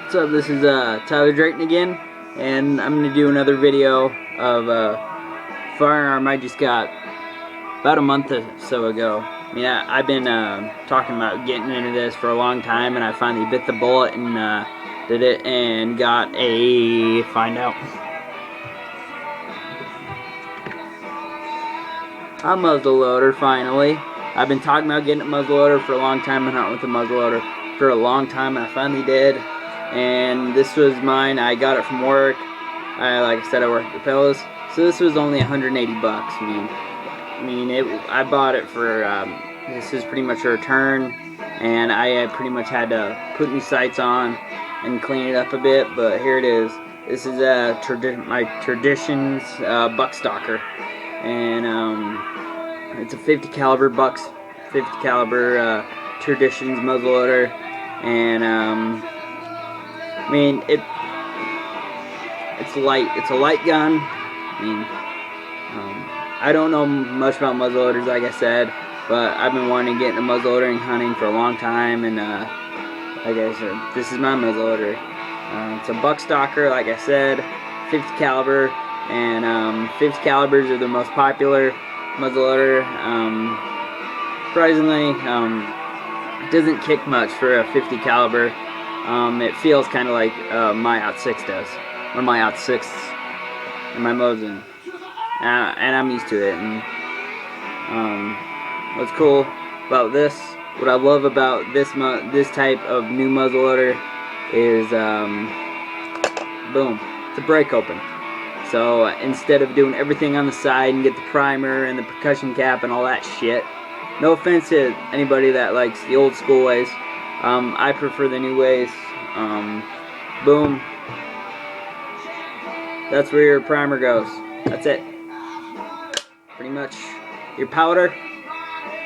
What's up? This is Tyler Drayton again, and I'm going to do another video of a firearm I just got about a month or so ago. I mean, I've been talking about getting into this for a long time, and I finally bit the bullet and did it and got a muzzleloader finally. I've been talking about getting a muzzleloader for a long time and hunting with a muzzleloader for a long time, and I finally did. And this was mine. I got it from work. Like I said, I work at Pillows, so this was only 180 bucks. I bought it for. This is pretty much a return, and I pretty much had to put new sights on and clean it up a bit. But here it is. This is my Traditions Buckstalker, and it's a 50 caliber Traditions muzzleloader, and I mean, it's light. It's a light gun. I don't know much about muzzleloaders, like I said, but I've been wanting to get into muzzleloader and hunting for a long time, and like I said, this is my muzzleloader. It's a Buckstalker, like I said, 50 caliber, and 50 calibers are the most popular muzzleloader. Surprisingly, it doesn't kick much for a 50 caliber. It feels kind of like my .6 does, or my .6 and my Mosin, and I'm used to it. And what's cool about this, what I love about this type of new muzzleloader is, boom, it's a break open. So instead of doing everything on the side and get the primer and the percussion cap and all that shit, no offense to anybody that likes the old school ways, I prefer the new ways. Boom. That's where your primer goes. That's it. Pretty much your powder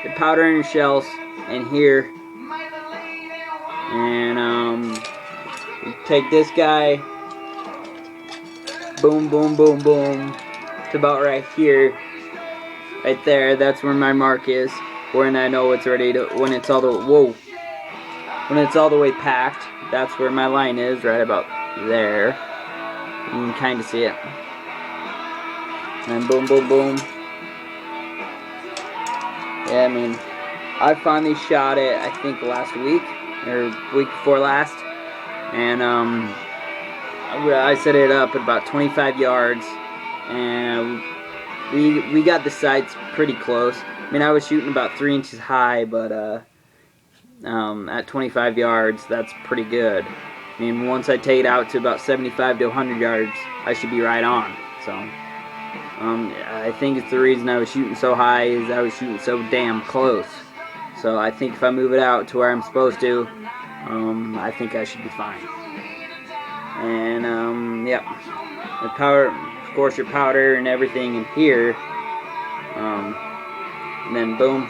and your shells in here. And you take this guy. Boom, boom, boom, boom. It's about right here. Right there. That's where my mark is. When I know it's ready to, when it's all the way packed, that's where my line is, right about there. You can kind of see it. And boom, boom, boom. Yeah, I mean, I finally shot it, I think last week, or week before last, and I set it up at about 25 yards, and we got the sights pretty close. I mean, I was shooting about 3 inches high, but at 25 yards, that's pretty good. I mean, once I take it out to about 75 to 100 yards, I should be right on. So, I think it's the reason I was shooting so high is I was shooting so damn close. So I think if I move it out to where I'm supposed to, I think I should be fine. And, yep. The powder, of course, your powder and everything in here. And then, boom.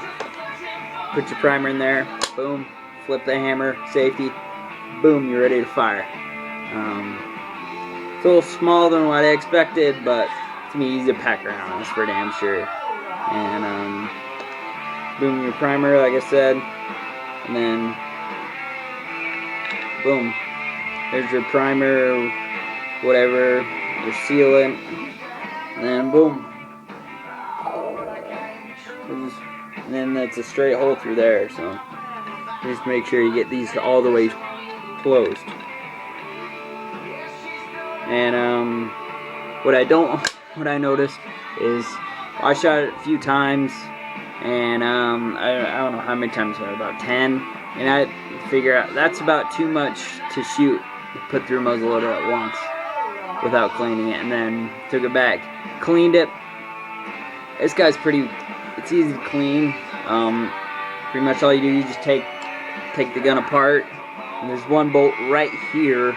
Put your primer in there. Boom, flip the hammer, safety, boom, you're ready to fire. It's a little smaller than what I expected, but it's gonna be easy to pack around, that's for damn sure. And boom, your primer, like I said, and then boom, there's your primer, whatever, your sealant, and then boom. And then that's a straight hole through there, so just make sure you get these all the way closed. And what I noticed is I shot it a few times, and I don't know how many times, about 10, and I figure out that's about too much to shoot, put through a muzzleloader at once without cleaning it, and then took it back, cleaned it. This guy's it's easy to clean. Pretty much all you do, you just take the gun apart, and there's one bolt right here,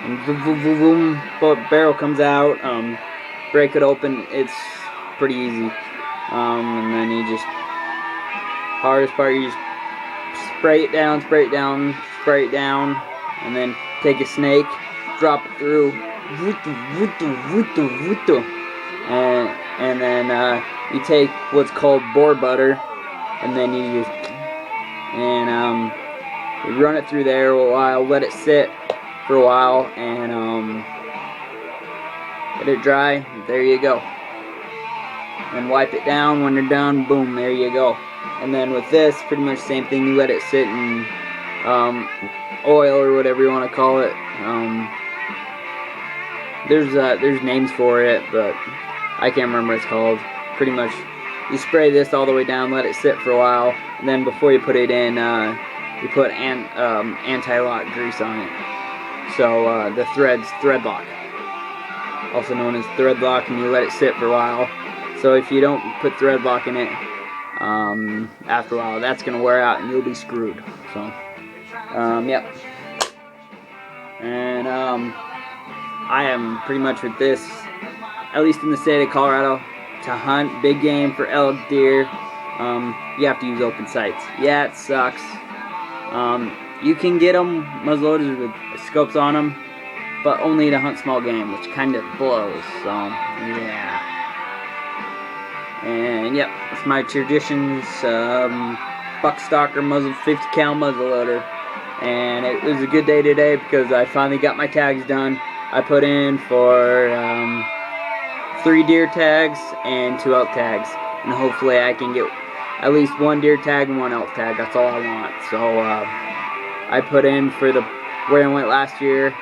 and boom, boom, boom, boom, boom, barrel comes out, break it open, it's pretty easy. And then you just, hardest part, you just spray it down, spray it down, spray it down, and then take a snake, drop it through, and then you take what's called boar butter, and then you just, you run it through there a while, let it sit, for a while and let it dry. There you go. And wipe it down. When they're done, boom, there you go. And then with this, pretty much the same thing. You let it sit in oil or whatever you want to call it. There's names for it, but I can't remember what it's called. Pretty much, you spray this all the way down, let it sit for a while, and then before you put it in, you put anti-lock grease on it. So the thread lock, also known as thread lock, and you let it sit for a while. So if you don't put thread lock in it, after a while, that's gonna wear out and you'll be screwed. So, yep. And I am pretty much with this, at least in the state of Colorado, to hunt big game for elk, deer. You have to use open sights. Yeah, it sucks. You can get them muzzleloaders with scopes on them, but only to hunt small game, which kind of blows. So yeah. And yep, it's my Traditions Buckstalker 50 cal muzzleloader, and it was a good day today because I finally got my tags done. I put in for 3 deer tags and 2 elk tags, and hopefully I can get at least 1 deer tag and 1 elk tag. That's all I want. So I put in for where I went last year,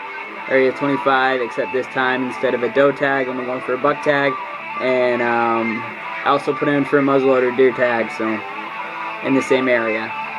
area 25, except this time instead of a doe tag, I'm going for a buck tag, and I also put in for a muzzleloader deer tag, so in the same area.